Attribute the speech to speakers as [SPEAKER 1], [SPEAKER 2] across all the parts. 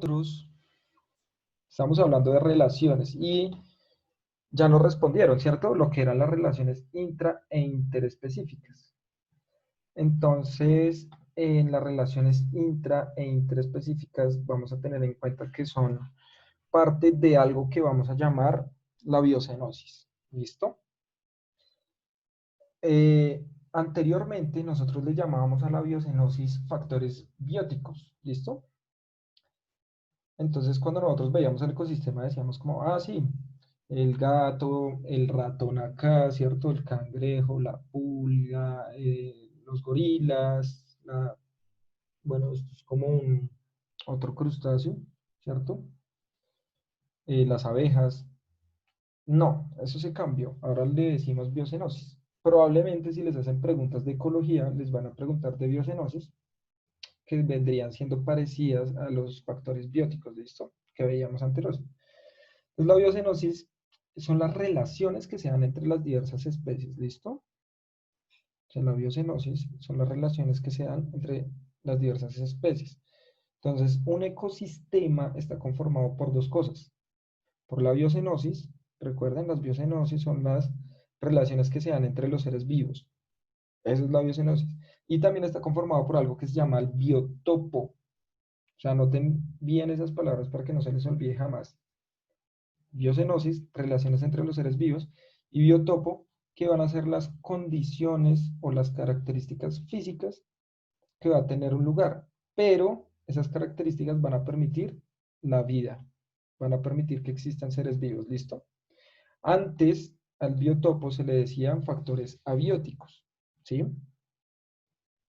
[SPEAKER 1] nosotros estamos hablando de relaciones y ya nos respondieron, ¿cierto? Lo que eran las relaciones intra e interespecíficas. Entonces, en las relaciones intra e interespecíficas vamos a tener en cuenta que son parte de algo que vamos a llamar la biocenosis. ¿Listo? Anteriormente nosotros le llamábamos a la biocenosis factores bióticos. ¿Listo? Entonces, cuando nosotros veíamos el ecosistema, decíamos como, ah, sí, el gato, el ratón acá, ¿cierto? El cangrejo, la pulga, los gorilas, bueno, esto es como otro crustáceo, ¿cierto? Las abejas. No, eso se cambió. Ahora le decimos biocenosis. Probablemente si les hacen preguntas de ecología, les van a preguntar de biocenosis, que vendrían siendo parecidas a los factores bióticos, ¿listo? Que veíamos anteriormente. Entonces, la biocenosis son las relaciones que se dan entre las diversas especies, ¿listo? O sea, la biocenosis son las relaciones que se dan entre las diversas especies. Entonces, un ecosistema está conformado por dos cosas. Por la biocenosis, recuerden, las biocenosis son las relaciones que se dan entre los seres vivos. Esa es la biocenosis. Y también está conformado por algo que se llama el biotopo. O sea, anoten bien esas palabras para que no se les olvide jamás. Biocenosis, relaciones entre los seres vivos, y biotopo, que van a ser las condiciones o las características físicas que va a tener un lugar. Pero esas características van a permitir la vida, van a permitir que existan seres vivos, ¿listo? Antes al biotopo se le decían factores abióticos, ¿sí?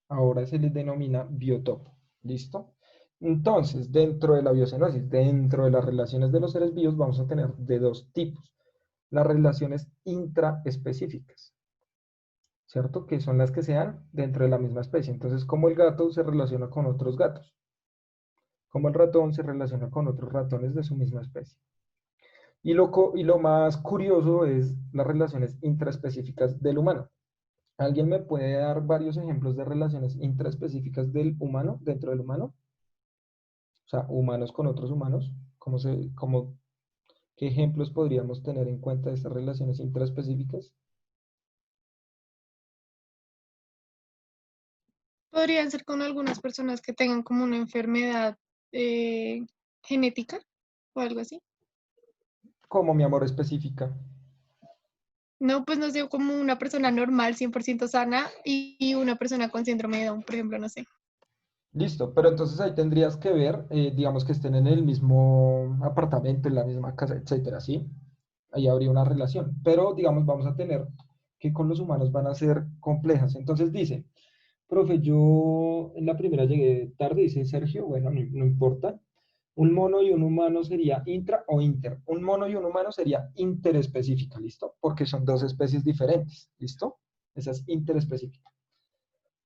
[SPEAKER 1] Ahora se les denomina biotopo, ¿listo? Entonces, dentro de la biocenosis, dentro de las relaciones de los seres vivos, vamos a tener de dos tipos. Las relaciones intraespecíficas, ¿cierto? Que son las que se dan dentro de la misma especie. Entonces, como el gato se relaciona con otros gatos, como el ratón se relaciona con otros ratones de su misma especie. Y lo más curioso es las relaciones intraespecíficas del humano. ¿Alguien me puede dar varios ejemplos de relaciones intraespecíficas del humano, dentro del humano? O sea, humanos con otros humanos. ¿Qué ejemplos podríamos tener en cuenta de estas relaciones intraespecíficas?
[SPEAKER 2] Podrían ser con algunas personas que tengan como una enfermedad eh, genética o algo así.
[SPEAKER 1] Como mi amor específica.
[SPEAKER 2] No, pues no sé, como una persona normal, 100% sana y una persona con síndrome de Down, por ejemplo, no sé.
[SPEAKER 1] Listo, pero entonces ahí tendrías que ver, digamos que estén en el mismo apartamento, en la misma casa, etcétera, ¿sí? Ahí habría una relación. Pero, digamos, vamos a tener que con los humanos van a ser complejas. Entonces dice, profe, yo en la primera llegué tarde, dice Sergio, bueno, no importa. Un mono y un humano sería intra o inter. Un mono y un humano sería interespecífica, ¿listo? Porque son dos especies diferentes, ¿listo? Esa es interespecífica.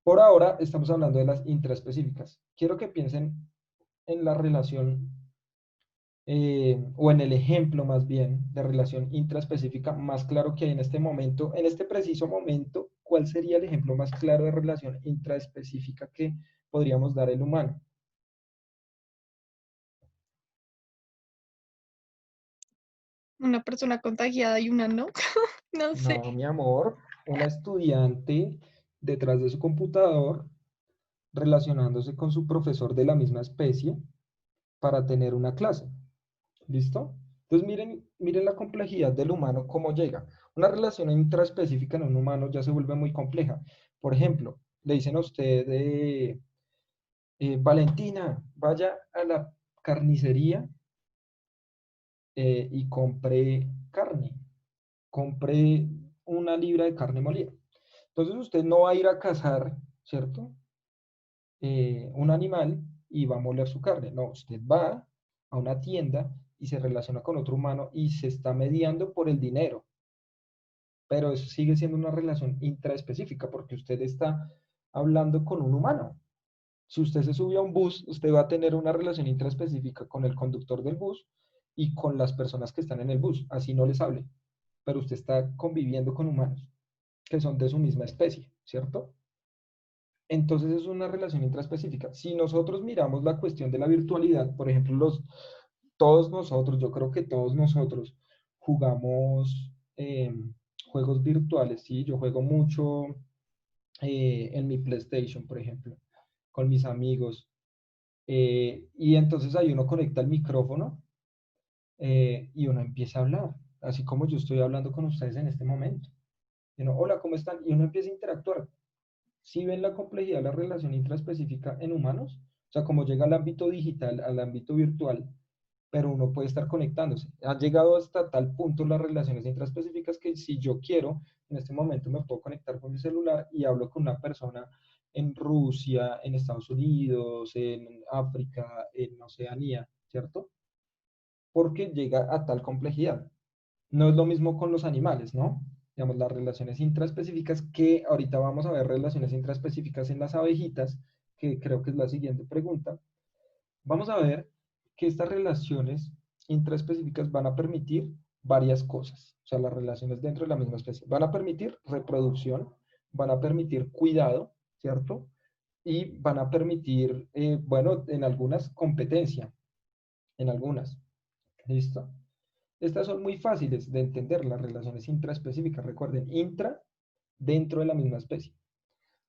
[SPEAKER 1] Por ahora estamos hablando de las intraespecíficas. Quiero que piensen en la relación, o en el ejemplo más bien, de relación intraespecífica más claro que hay en este momento, en este preciso momento. ¿Cuál sería el ejemplo más claro de relación intraespecífica que podríamos dar el humano?
[SPEAKER 2] Una persona contagiada y una no, no sé.
[SPEAKER 1] No, mi amor, una estudiante detrás de su computador relacionándose con su profesor de la misma especie para tener una clase. ¿Listo? Entonces miren la complejidad del humano, cómo llega. Una relación intraespecífica en un humano ya se vuelve muy compleja. Por ejemplo, le dicen a usted, Valentina, vaya a la carnicería y compre carne, compre una libra de carne molida. Entonces usted no va a ir a cazar, ¿cierto? Un animal y va a moler su carne. No, usted va a una tienda y se relaciona con otro humano y se está mediando por el dinero. Pero eso sigue siendo una relación intraespecífica porque usted está hablando con un humano. Si usted se sube a un bus, usted va a tener una relación intraespecífica con el conductor del bus y con las personas que están en el bus. Así no les hable. Pero usted está conviviendo con humanos que son de su misma especie, ¿cierto? Entonces es una relación intraespecífica. Si nosotros miramos la cuestión de la virtualidad, por ejemplo, todos nosotros, yo creo que todos nosotros jugamos juegos virtuales, ¿sí? Yo juego mucho en mi PlayStation, por ejemplo, con mis amigos. Y entonces ahí uno conecta el micrófono y uno empieza a hablar, así como yo estoy hablando con ustedes en este momento. Y uno, hola, ¿cómo están? Y uno empieza a interactuar. Si ven la complejidad de la relación intraespecífica en humanos, o sea, como llega al ámbito digital, al ámbito virtual, pero uno puede estar conectándose. Han llegado hasta tal punto las relaciones intraespecíficas que si yo quiero, en este momento me puedo conectar con mi celular y hablo con una persona en Rusia, en Estados Unidos, en África, en Oceanía, ¿cierto? Porque llega a tal complejidad. No es lo mismo con los animales, ¿no? Digamos, las relaciones intraespecíficas, que ahorita vamos a ver relaciones intraespecíficas en las abejitas, que creo que es la siguiente pregunta. Vamos a ver que estas relaciones intraespecíficas van a permitir varias cosas. O sea, las relaciones dentro de la misma especie. Van a permitir reproducción, van a permitir cuidado, ¿cierto? Y van a permitir, bueno, en algunas competencia, en algunas. ¿Listo? Estas son muy fáciles de entender, las relaciones intraespecíficas. Recuerden, intra dentro de la misma especie.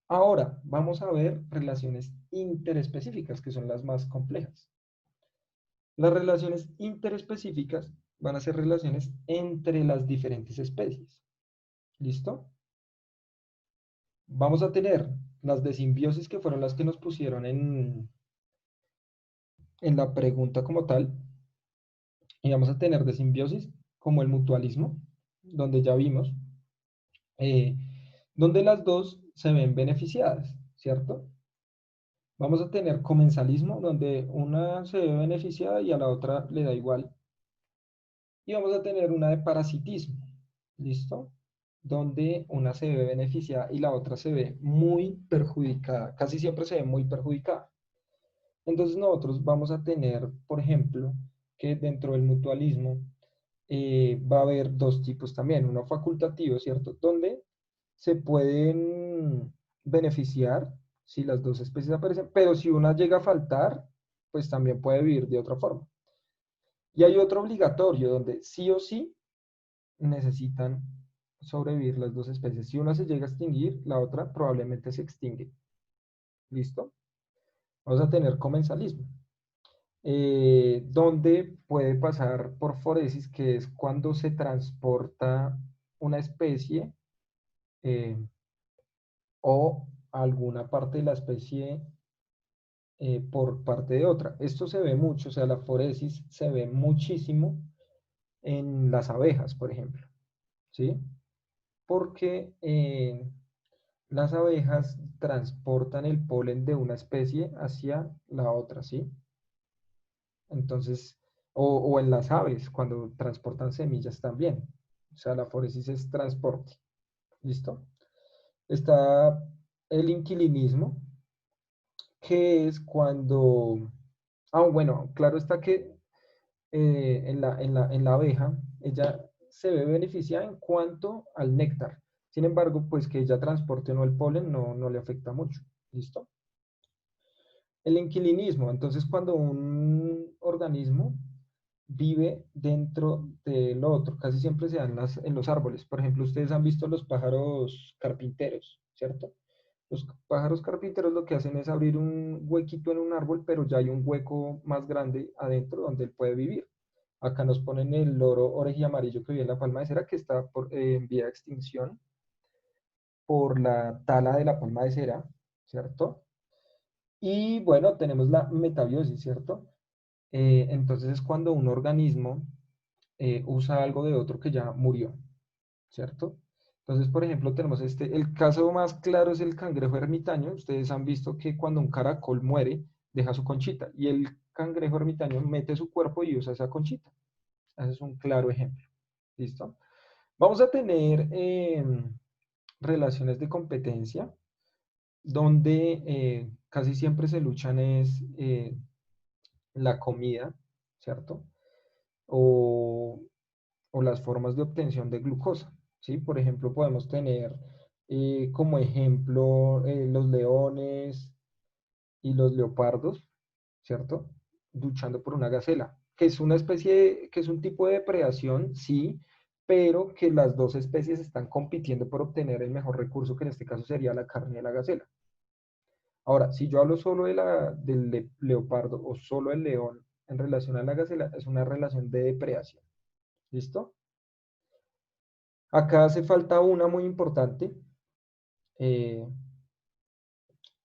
[SPEAKER 1] Ahora, vamos a ver relaciones interespecíficas, que son las más complejas. Las relaciones interespecíficas van a ser relaciones entre las diferentes especies. ¿Listo? Vamos a tener las de simbiosis, que fueron las que nos pusieron en la pregunta como tal. Y vamos a tener de simbiosis como el mutualismo, donde ya vimos, eh, donde las dos se ven beneficiadas, ¿cierto? Vamos a tener comensalismo, donde una se ve beneficiada y a la otra le da igual. Y vamos a tener una de parasitismo, ¿listo? Donde una se ve beneficiada y la otra se ve muy perjudicada. Casi siempre se ve muy perjudicada. Entonces nosotros vamos a tener, por ejemplo, que dentro del mutualismo va a haber dos tipos también. Uno facultativo, ¿cierto? Donde se pueden beneficiar si las dos especies aparecen, pero si una llega a faltar, pues también puede vivir de otra forma. Y hay otro obligatorio donde sí o sí necesitan sobrevivir las dos especies. Si una se llega a extinguir, la otra probablemente se extingue. ¿Listo? Vamos a tener comensalismo, donde puede pasar por foresis, que es cuando se transporta una especie eh, o alguna parte de la especie por parte de otra. Esto se ve mucho, o sea, la foresis se ve muchísimo en las abejas, por ejemplo, ¿sí? Porque las abejas transportan el polen de una especie hacia la otra, ¿sí? Entonces, o en las aves, cuando transportan semillas también. O sea, la foresis es transporte. ¿Listo? Está el inquilinismo, que es cuando... Ah, bueno, claro está que en la abeja, ella se ve beneficiada en cuanto al néctar. Sin embargo, pues que ella transporte o no el polen no le afecta mucho. ¿Listo? El inquilinismo, entonces cuando un organismo vive dentro del otro, casi siempre se dan en los árboles. Por ejemplo, ustedes han visto los pájaros carpinteros, ¿cierto? Los pájaros carpinteros lo que hacen es abrir un huequito en un árbol, pero ya hay un hueco más grande adentro donde él puede vivir. Acá nos ponen el loro orejilla amarillo que vive en la palma de cera, que está en vía de extinción por la tala de la palma de cera, ¿cierto? Y bueno, tenemos la metabiosis, ¿cierto? Entonces es cuando un organismo usa algo de otro que ya murió, ¿cierto? Entonces, por ejemplo, tenemos el caso más claro es el cangrejo ermitaño. Ustedes han visto que cuando un caracol muere, deja su conchita y el cangrejo ermitaño mete su cuerpo y usa esa conchita. Ese es un claro ejemplo. ¿Listo? Vamos a tener relaciones de competencia donde casi siempre se luchan es la comida, ¿cierto? O, o las formas de obtención de glucosa, ¿sí? Por ejemplo, podemos tener como ejemplo los leones y los leopardos, ¿cierto? Luchando por una gacela, que es una especie, que es un tipo de depredación, sí, pero que las dos especies están compitiendo por obtener el mejor recurso, que en este caso sería la carne de la gacela. Ahora, si yo hablo solo del leopardo o solo del león en relación a la gacela, es una relación de depredación. ¿Listo? Acá hace falta una muy importante, eh,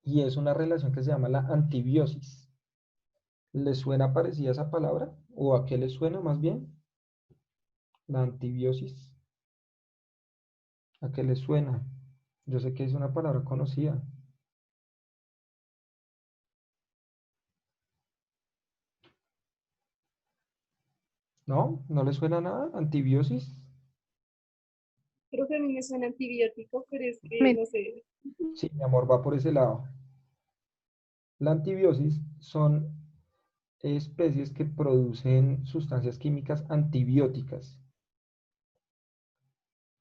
[SPEAKER 1] y es una relación que se llama la antibiosis. ¿Le suena parecida esa palabra? ¿O a qué le suena más bien? La antibiosis. ¿A qué le suena? Yo sé que es una palabra conocida. ¿No? ¿No le suena nada? ¿Antibiosis?
[SPEAKER 3] Creo que a mí me suena antibiótico, pero es que
[SPEAKER 2] Me-
[SPEAKER 3] no sé.
[SPEAKER 1] Sí, mi amor, va por ese lado. La antibiosis son especies que producen sustancias químicas antibióticas.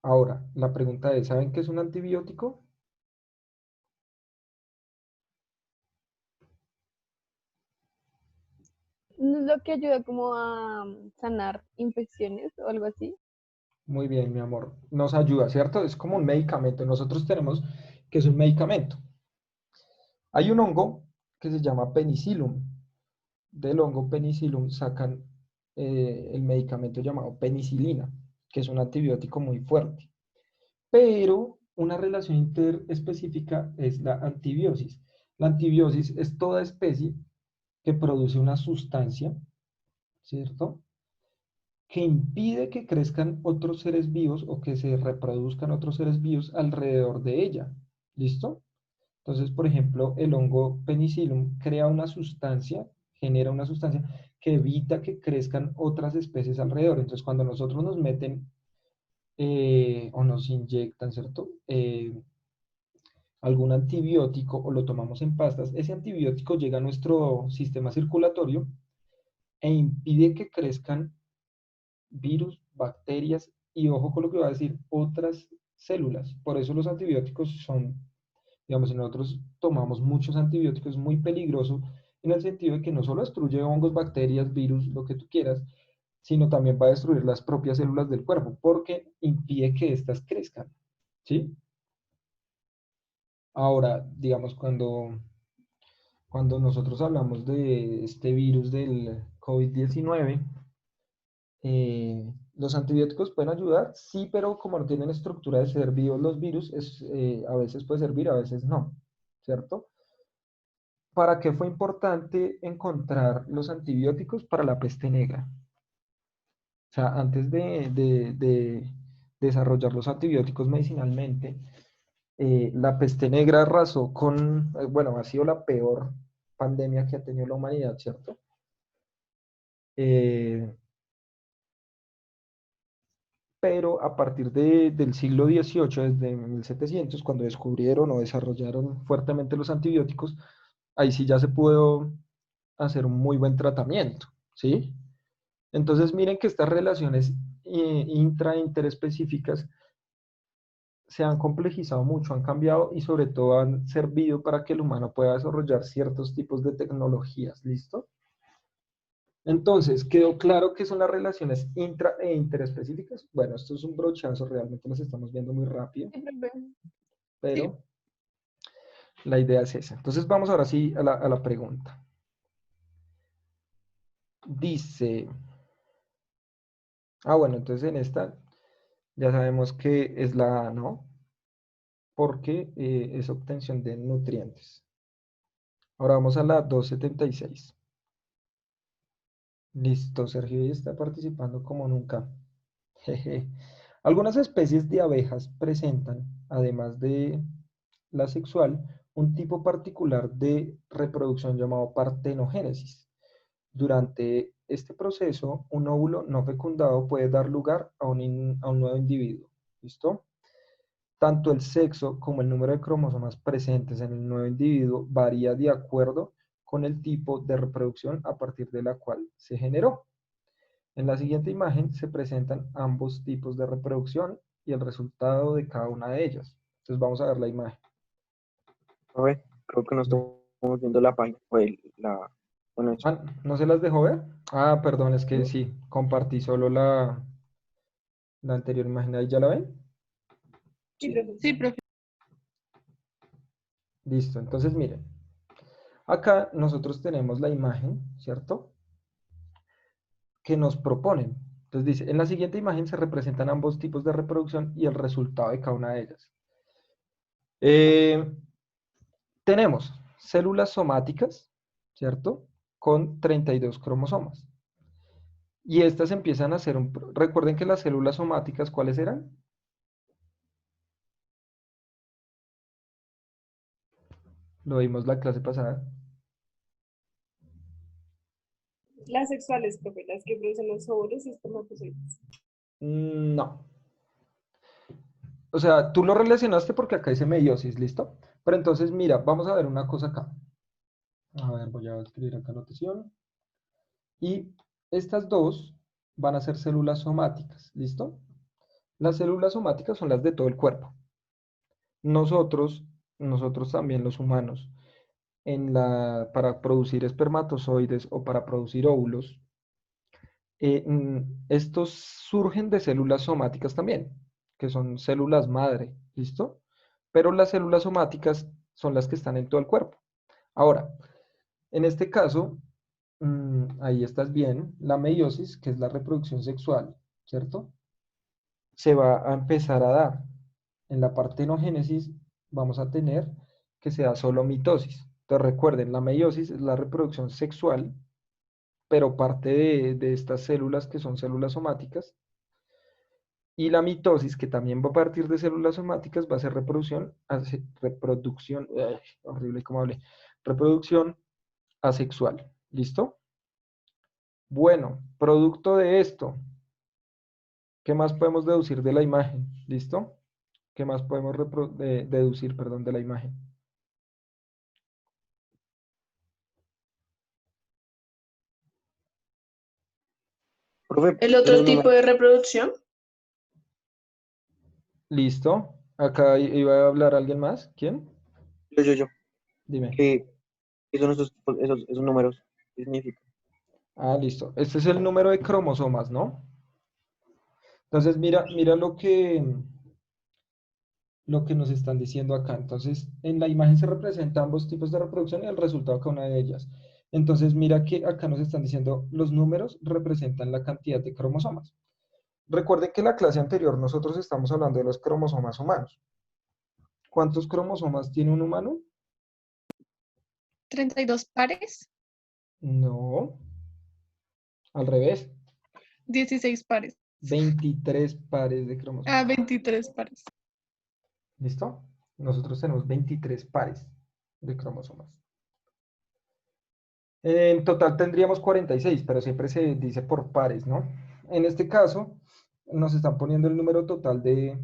[SPEAKER 1] Ahora, la pregunta es, ¿saben qué es un antibiótico?
[SPEAKER 4] ¿No es lo que ayuda como a sanar infecciones o algo así?
[SPEAKER 1] Muy bien, mi amor. Nos ayuda, ¿cierto? Es como un medicamento. Nosotros tenemos que es un medicamento. Hay un hongo que se llama penicillium. Del hongo penicillium sacan el medicamento llamado penicilina, que es un antibiótico muy fuerte. Pero una relación interespecífica es la antibiosis. La antibiosis es toda especie que produce una sustancia, ¿cierto? Que impide que crezcan otros seres vivos o que se reproduzcan otros seres vivos alrededor de ella. ¿Listo? Entonces, por ejemplo, el hongo penicillium crea una sustancia, genera una sustancia que evita que crezcan otras especies alrededor. Entonces, cuando nosotros nos meten o nos inyectan, ¿cierto? Algún antibiótico o lo tomamos en pastas, ese antibiótico llega a nuestro sistema circulatorio e impide que crezcan virus, bacterias y, ojo con lo que voy a decir, otras células. Por eso los antibióticos son, digamos, si nosotros tomamos muchos antibióticos, es muy peligroso en el sentido de que no solo destruye hongos, bacterias, virus, lo que tú quieras, sino también va a destruir las propias células del cuerpo, porque impide que éstas crezcan, ¿sí? Ahora, digamos, cuando nosotros hablamos de este virus del COVID-19, los antibióticos pueden ayudar, sí, pero como no tienen estructura de ser vivos los virus, a veces puede servir, a veces no, ¿cierto? ¿Para qué fue importante encontrar los antibióticos para la peste negra? O sea, antes de desarrollar los antibióticos medicinalmente, la peste negra arrasó con, bueno, ha sido la peor pandemia que ha tenido la humanidad, ¿cierto? Eh, pero a partir del siglo XVIII, desde 1700, cuando descubrieron o desarrollaron fuertemente los antibióticos, ahí sí ya se pudo hacer un muy buen tratamiento, ¿sí? Entonces miren que estas relaciones interespecíficas se han complejizado mucho, han cambiado y sobre todo han servido para que el humano pueda desarrollar ciertos tipos de tecnologías, ¿listo? Entonces, ¿quedó claro qué son las relaciones intra e interespecíficas? Bueno, esto es un brochazo, realmente las estamos viendo muy rápido,
[SPEAKER 2] Sí.
[SPEAKER 1] pero la idea es esa. Entonces vamos ahora sí a la pregunta. Dice, bueno, entonces en esta ya sabemos que es la A, ¿no? Porque es obtención de nutrientes. Ahora vamos a la 276. Listo, Sergio ya está participando como nunca. Jeje. Algunas especies de abejas presentan, además de la sexual, un tipo particular de reproducción llamado partenogénesis. Durante este proceso, un óvulo no fecundado puede dar lugar a un nuevo individuo. ¿Listo? Tanto el sexo como el número de cromosomas presentes en el nuevo individuo varía de acuerdo con el tipo de reproducción a partir de la cual se generó. En la siguiente imagen se presentan ambos tipos de reproducción y el resultado de cada una de ellas. Entonces vamos a ver la imagen.
[SPEAKER 5] Profe, creo que no estamos viendo la página, bueno, eso.
[SPEAKER 1] Ah, ¿no se las dejó ver? Ah, perdón, es que
[SPEAKER 5] ¿No?
[SPEAKER 1] sí, compartí solo la anterior imagen. ¿Ahí ya la ven?
[SPEAKER 3] Sí, profe.
[SPEAKER 2] Sí, profe.
[SPEAKER 1] Listo, entonces miren. Acá nosotros tenemos la imagen, ¿cierto? Que nos proponen. Entonces dice, en la siguiente imagen se representan ambos tipos de reproducción y el resultado de cada una de ellas. Tenemos células somáticas, ¿cierto? Con 32 cromosomas. Y estas empiezan a hacer Recuerden que las células somáticas, ¿cuáles eran? Lo vimos la clase pasada.
[SPEAKER 3] Las sexuales, profe, las que producen los óvulos y espermatozoides.
[SPEAKER 1] No. O sea, tú lo relacionaste porque acá dice meiosis, ¿listo? Pero entonces, mira, vamos a ver una cosa acá. A ver, voy a escribir acá anotación. Y estas dos van a ser células somáticas, ¿listo? Las células somáticas son las de todo el cuerpo. Nosotros también los humanos, para producir espermatozoides o para producir óvulos, estos surgen de células somáticas también, que son células madre, ¿listo? Pero las células somáticas son las que están en todo el cuerpo. Ahora, en este caso, ahí estás bien, la meiosis, que es la reproducción sexual, ¿cierto? Se va a empezar a dar. En la partenogénesis vamos a tener que se da solo mitosis. Entonces recuerden, la meiosis es la reproducción sexual, pero parte de estas células que son células somáticas. Y la mitosis, que también va a partir de células somáticas, va a ser horrible como hablé, reproducción asexual. ¿Listo? Bueno, producto de esto, ¿qué más podemos deducir de la imagen? ¿Listo? ¿Qué más podemos deducir, perdón, de la imagen?
[SPEAKER 5] Profe,
[SPEAKER 6] El
[SPEAKER 5] de
[SPEAKER 6] otro
[SPEAKER 5] los
[SPEAKER 6] tipo
[SPEAKER 5] números,
[SPEAKER 6] de reproducción,
[SPEAKER 1] ¿Listo? Acá iba a hablar alguien más. ¿Quién?
[SPEAKER 5] yo,
[SPEAKER 1] Dime.
[SPEAKER 5] ¿qué son esos números? ¿Qué significa?
[SPEAKER 1] Ah, listo. Este es el número de cromosomas, ¿no? Entonces, mira lo que nos están diciendo acá. Entonces, en la imagen se representan ambos tipos de reproducción y el resultado de cada una de ellas. Entonces, mira que acá nos están diciendo los números representan la cantidad de cromosomas. Recuerden que en la clase anterior nosotros estamos hablando de los cromosomas humanos. ¿Cuántos cromosomas tiene un humano?
[SPEAKER 2] 32 pares,
[SPEAKER 1] No, al revés.
[SPEAKER 2] 16 pares.
[SPEAKER 1] 23 pares de
[SPEAKER 2] Ah,
[SPEAKER 1] cromosomas.
[SPEAKER 2] 23 pares.
[SPEAKER 1] ¿Listo? Nosotros tenemos 23 pares de cromosomas. En total tendríamos 46, pero siempre se dice por pares, ¿no? En este caso, nos están poniendo el número total de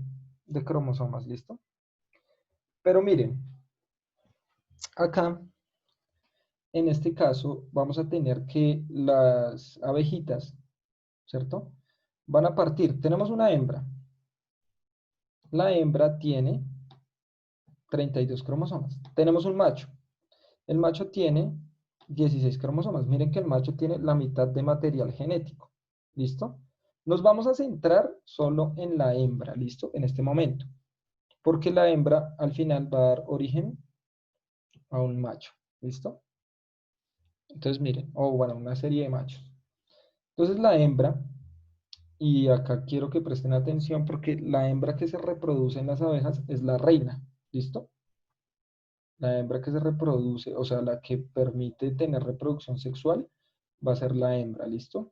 [SPEAKER 1] cromosomas, ¿listo? Pero miren, acá, en este caso, vamos a tener que las abejitas, ¿cierto? Van a partir. Tenemos una hembra. La hembra tiene 32 cromosomas. Tenemos un macho. El macho tiene 16 cromosomas. Miren que el macho tiene la mitad de material genético. ¿Listo? Nos vamos a centrar solo en la hembra, ¿listo? En este momento. Porque la hembra al final va a dar origen a un macho. ¿Listo? Entonces miren, bueno, una serie de machos. Entonces la hembra, y acá quiero que presten atención porque la hembra que se reproduce en las abejas es la reina. ¿Listo? La hembra que se reproduce, o sea, la que permite tener reproducción sexual, va a ser la hembra, ¿listo?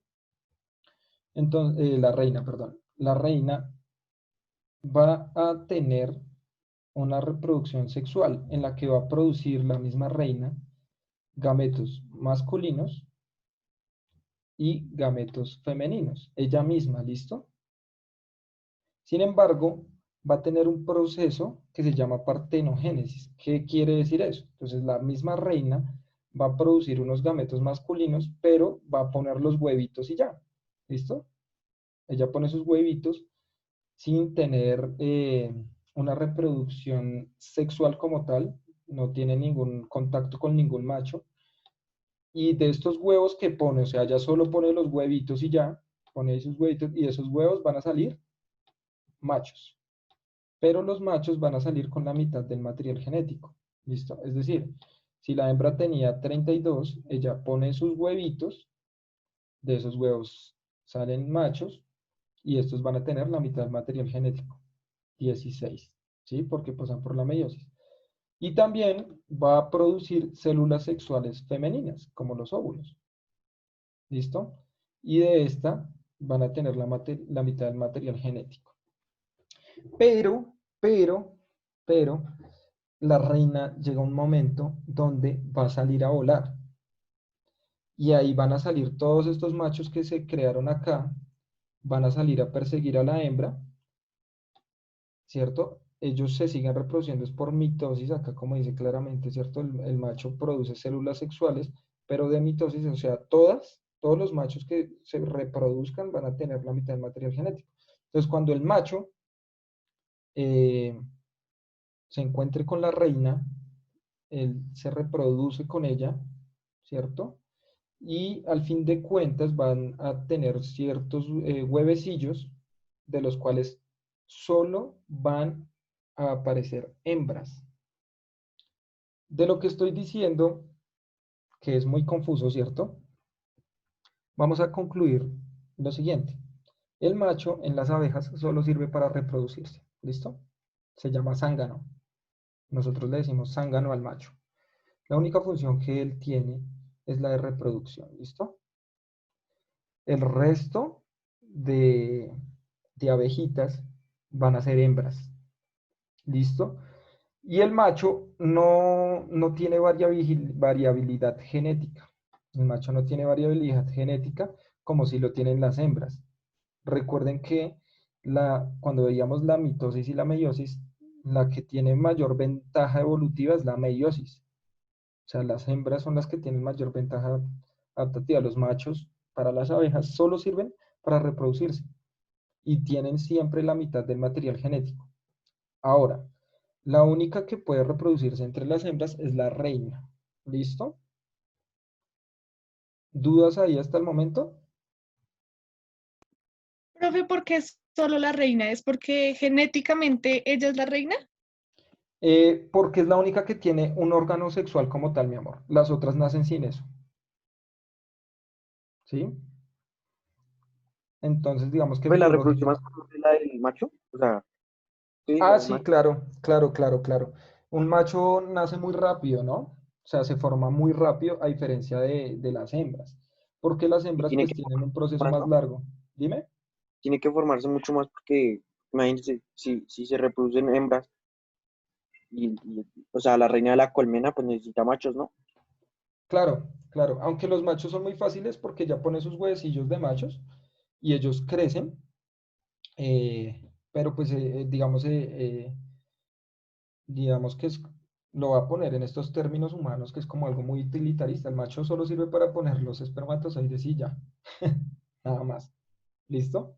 [SPEAKER 1] Entonces, la reina, perdón. La reina va a tener una reproducción sexual en la que va a producir la misma reina gametos masculinos y gametos femeninos, ella misma, ¿listo? Sin embargo, va a tener un proceso que se llama partenogénesis. ¿Qué quiere decir eso? Entonces, la misma reina va a producir unos gametos masculinos, pero va a poner los huevitos y ya. ¿Listo? Ella pone sus huevitos sin tener una reproducción sexual como tal, no tiene ningún contacto con ningún macho, y de estos huevos que pone, o sea, ya solo pone los huevitos y ya, pone esos huevitos, y de esos huevos van a salir machos, pero los machos van a salir con la mitad del material genético, ¿listo? Es decir, si la hembra tenía 32, ella pone sus huevitos, de esos huevos salen machos, y estos van a tener la mitad del material genético, 16, ¿sí? Porque pasan por la meiosis. Y también va a producir células sexuales femeninas, como los óvulos, ¿listo? Y de esta van a tener la mitad del material genético. Pero, la reina llega un momento donde va a salir a volar. Y ahí van a salir todos estos machos que se crearon acá, van a salir a perseguir a la hembra, ¿cierto? Ellos se siguen reproduciendo es por mitosis, acá como dice claramente, ¿cierto? El macho produce células sexuales, pero de mitosis, o sea, todos los machos que se reproduzcan van a tener la mitad del material genético. Entonces, cuando el macho se encuentre con la reina, él se reproduce con ella, ¿cierto? Y al fin de cuentas van a tener ciertos huevecillos de los cuales solo van a aparecer hembras. De lo que estoy diciendo, que es muy confuso, ¿cierto? Vamos a concluir lo siguiente. El macho en las abejas solo sirve para reproducirse, ¿listo? Se llama zángano. Nosotros le decimos zángano al macho. La única función que él tiene es la de reproducción, ¿listo? El resto de abejitas van a ser hembras, ¿listo? Y el macho no tiene variabilidad genética. El macho no tiene variabilidad genética como si lo tienen las hembras. Recuerden que cuando veíamos la mitosis y la meiosis, la que tiene mayor ventaja evolutiva es la meiosis. O sea, las hembras son las que tienen mayor ventaja adaptativa. Los machos para las abejas solo sirven para reproducirse y tienen siempre la mitad del material genético. Ahora, la única que puede reproducirse entre las hembras es la reina. ¿Listo? ¿Dudas ahí hasta el momento?
[SPEAKER 2] Profe, ¿por qué es solo la reina? ¿Es porque genéticamente ella es la reina?
[SPEAKER 1] Porque es la única que tiene un órgano sexual como tal, mi amor. Las otras nacen sin eso. ¿Sí? Entonces, digamos que
[SPEAKER 5] Pues la reproducción
[SPEAKER 1] biológica.
[SPEAKER 5] más común es la del macho, o sea, sí, la
[SPEAKER 1] Ah,
[SPEAKER 5] del
[SPEAKER 1] sí,
[SPEAKER 5] macho.
[SPEAKER 1] claro, claro, claro, claro. Un macho nace muy rápido, ¿no? O sea, se forma muy rápido a diferencia de las hembras. Porque las
[SPEAKER 5] Y
[SPEAKER 1] hembras
[SPEAKER 5] tiene
[SPEAKER 1] pues
[SPEAKER 5] que
[SPEAKER 1] tienen un proceso
[SPEAKER 5] formarse
[SPEAKER 1] más
[SPEAKER 5] más, ¿no?
[SPEAKER 1] largo. Dime.
[SPEAKER 5] Tiene que formarse mucho más porque, imagínense, si se reproducen hembras, o sea, la reina de la colmena, pues necesita machos, ¿no?
[SPEAKER 1] Claro, claro. Aunque los machos son muy fáciles porque ya pone sus huevecillos de machos y ellos crecen. Pero pues digamos que lo va a poner en estos términos humanos que es como algo muy utilitarista. El macho solo sirve para poner los espermatozoides y ya. Nada más. ¿Listo?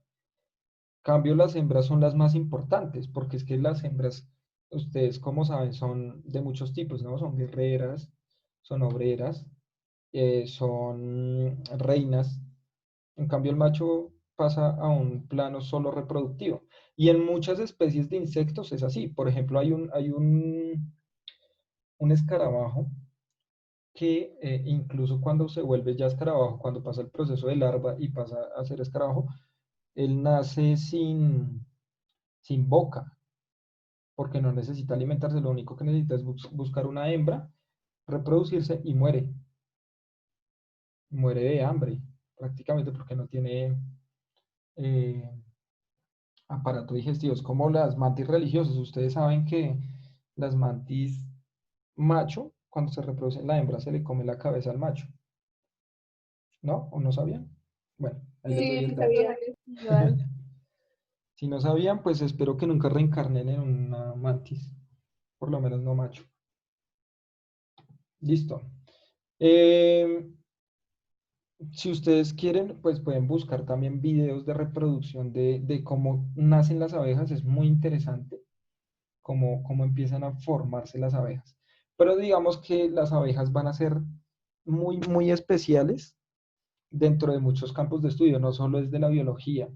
[SPEAKER 1] Cambio, las hembras son las más importantes, porque es que las hembras, ustedes como saben, son de muchos tipos, ¿no? Son guerreras, son obreras, son reinas. En cambio, el macho pasa a un plano solo reproductivo. Y en muchas especies de insectos es así. Por ejemplo, hay un escarabajo que incluso cuando se vuelve ya escarabajo, cuando pasa el proceso de larva y pasa a ser escarabajo, él nace sin boca, porque no necesita alimentarse, lo único que necesita es buscar una hembra, reproducirse y muere de hambre, prácticamente porque no tiene eh, aparato digestivo. Es como las mantis religiosas. Ustedes saben que las mantis macho, cuando se reproducen la hembra, se le come la cabeza al macho, ¿no? ¿O no sabían? Bueno, ahí les doy
[SPEAKER 3] Sí,
[SPEAKER 1] el
[SPEAKER 3] sí
[SPEAKER 1] dato.
[SPEAKER 3] sabía.
[SPEAKER 4] Igual.
[SPEAKER 1] Si no sabían, pues espero que nunca reencarnen en una mantis, por lo menos no macho. Listo. Eh, si ustedes quieren, pues pueden buscar también videos de reproducción de cómo nacen las abejas, es muy interesante. cómo empiezan a formarse las abejas. Pero digamos que las abejas van a ser muy, muy especiales dentro de muchos campos de estudio, no solo es de la biología,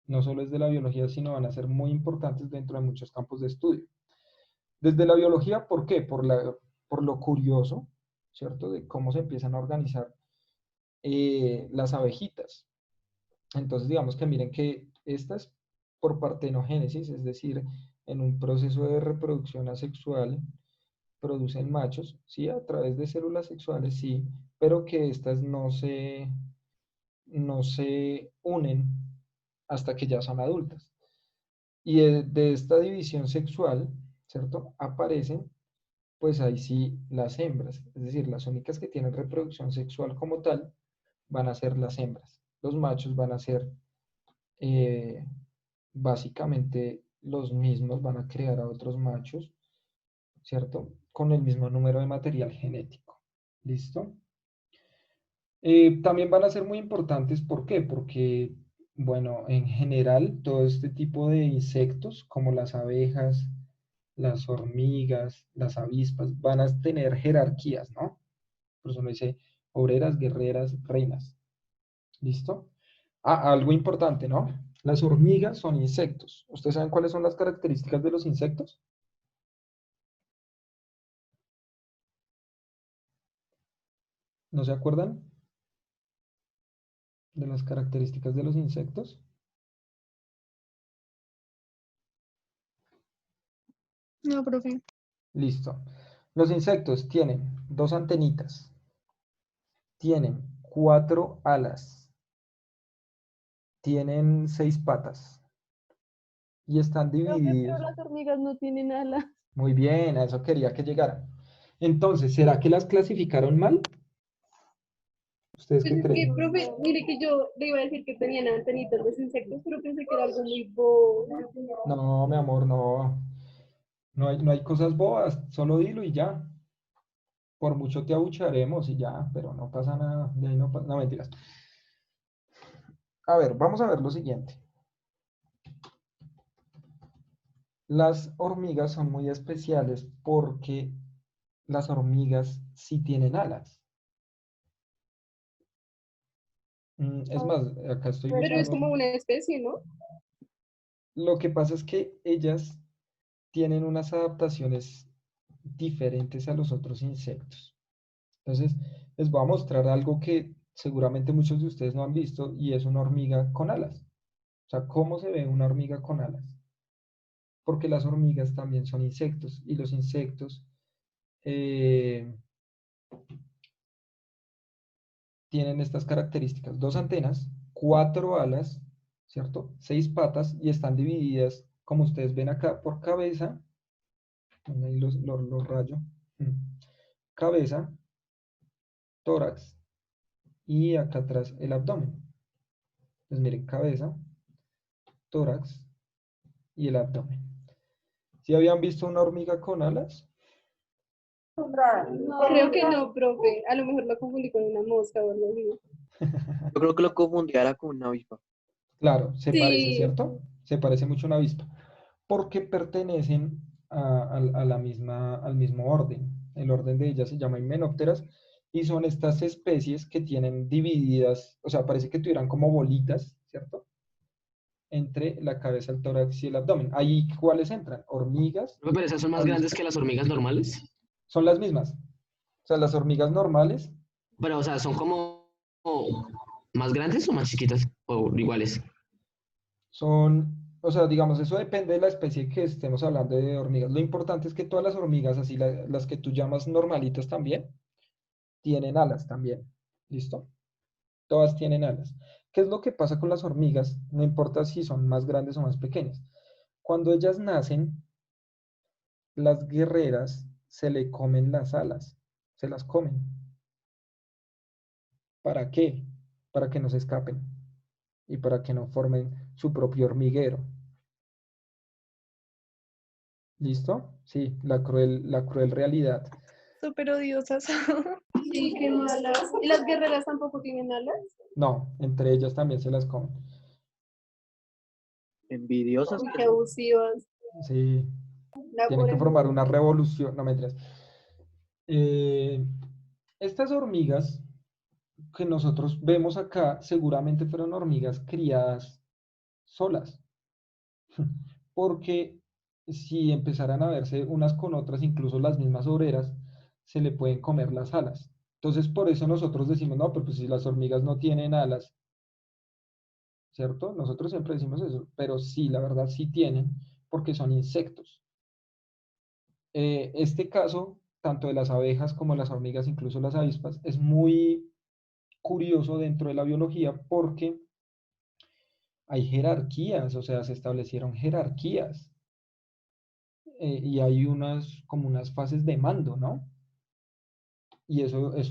[SPEAKER 1] no solo es de la biología, sino van a ser muy importantes dentro de muchos campos de estudio. Desde la biología, ¿por qué? Por lo curioso, ¿cierto? De cómo se empiezan a organizar las abejitas. Entonces, digamos que miren que estas por partenogénesis, es decir, en un proceso de reproducción asexual, producen machos, ¿sí? A través de células sexuales, sí, pero que estas no se unen hasta que ya son adultas. Y de esta división sexual, ¿cierto? Aparecen, pues ahí sí, las hembras. Es decir, las únicas que tienen reproducción sexual como tal van a ser las hembras. Los machos van a ser eh, básicamente los mismos, van a crear a otros machos, ¿cierto? Con el mismo número de material genético. ¿Listo? También van a ser muy importantes, ¿por qué? Porque, bueno, en general, todo este tipo de insectos, como las abejas, las hormigas, las avispas, van a tener jerarquías, ¿no? Por eso uno dice obreras, guerreras, reinas. ¿Listo? Ah, algo importante, ¿no? Las hormigas son insectos. ¿Ustedes saben cuáles son las características de los insectos? ¿No se acuerdan de las características de los insectos?
[SPEAKER 2] No, profe.
[SPEAKER 1] Listo. Los insectos tienen dos antenitas, tienen 4 alas, tienen 6 patas y están
[SPEAKER 4] Profe, pero
[SPEAKER 1] divididos.
[SPEAKER 4] las hormigas no tienen alas.
[SPEAKER 1] Muy bien, a eso quería que llegaran. Entonces, ¿será que las clasificaron mal? ¿Ustedes
[SPEAKER 3] Pues
[SPEAKER 1] qué
[SPEAKER 3] es que,
[SPEAKER 1] creen?
[SPEAKER 3] profe, mire que yo le iba a decir que tenían antenitas los insectos, pero pensé que era algo muy bobo.
[SPEAKER 1] No, mi amor, no. No hay cosas bobas, solo dilo y ya. Por mucho te abucharemos y ya, pero no pasa nada. De ahí no, mentiras. A ver, vamos a ver lo siguiente. Las hormigas son muy especiales porque las hormigas sí tienen alas. Es más, acá estoy
[SPEAKER 3] Pero es
[SPEAKER 1] buscando.
[SPEAKER 3] como una especie, ¿no?
[SPEAKER 1] Lo que pasa es que ellas tienen unas adaptaciones diferentes a los otros insectos. Entonces, les voy a mostrar algo que seguramente muchos de ustedes no han visto y es una hormiga con alas. O sea, ¿cómo se ve una hormiga con alas? Porque las hormigas también son insectos y los insectos eh, tienen estas características: 2 antenas, 4 alas, ¿cierto? 6 patas y están divididas, como ustedes ven acá, por cabeza. Ahí los rayo. Cabeza, tórax y acá atrás el abdomen. Entonces miren, cabeza, tórax y el abdomen. ¿Sí habían visto una hormiga con alas?
[SPEAKER 3] Creo que no, profe. A lo mejor lo confundí con una mosca o algo así.
[SPEAKER 5] Yo creo que lo confundiera con una avispa.
[SPEAKER 1] Claro, se parece,
[SPEAKER 3] Sí,
[SPEAKER 1] ¿cierto? Se parece mucho a una avispa, porque pertenecen a la al mismo orden. El orden de ellas se llama Hymenopteras y son estas especies que tienen divididas, o sea, parece que tuvieran como bolitas, ¿cierto? Entre la cabeza, el tórax y el abdomen. Ahí, ¿cuáles entran? Hormigas,
[SPEAKER 6] Profe, pero esas son más grandes que
[SPEAKER 1] avispas.
[SPEAKER 6] las hormigas normales.
[SPEAKER 1] Son las mismas. O sea, las hormigas normales
[SPEAKER 6] Pero, o sea, son como más grandes o más chiquitas o iguales.
[SPEAKER 1] son, o sea, digamos, eso depende de la especie que estemos hablando de hormigas. Lo importante es que todas las hormigas, así las que tú llamas normalitas también, tienen alas también. ¿Listo? Todas tienen alas. ¿Qué es lo que pasa con las hormigas? No importa si son más grandes o más pequeñas. Cuando ellas nacen, las guerreras se le comen las alas, se las comen. ¿Para qué? Para que no se escapen y para que no formen su propio hormiguero. ¿Listo? Sí, la cruel realidad.
[SPEAKER 2] Súper odiosas.
[SPEAKER 3] sí, qué malas. ¿Y las guerreras tampoco tienen alas?
[SPEAKER 1] No, entre ellas también se las comen.
[SPEAKER 5] Envidiosas
[SPEAKER 3] Uy,
[SPEAKER 5] que
[SPEAKER 3] qué
[SPEAKER 5] son.
[SPEAKER 3] abusivas.
[SPEAKER 1] Sí.
[SPEAKER 3] La
[SPEAKER 1] Tienen que
[SPEAKER 3] por
[SPEAKER 1] formar
[SPEAKER 3] el-
[SPEAKER 1] una revolución, no mentiras. Estas hormigas que nosotros vemos acá seguramente fueron hormigas criadas solas, porque si empezaran a verse unas con otras, incluso las mismas obreras, se le pueden comer las alas. Entonces, por eso nosotros decimos, no, pero pues si las hormigas no tienen alas, ¿cierto? Nosotros siempre decimos eso, pero sí, la verdad sí tienen, porque son insectos. Este caso, tanto de las abejas como las hormigas, incluso las avispas, es muy curioso dentro de la biología porque hay jerarquías, o sea, se establecieron jerarquías y hay unas como unas fases de mando, ¿no? Y eso es...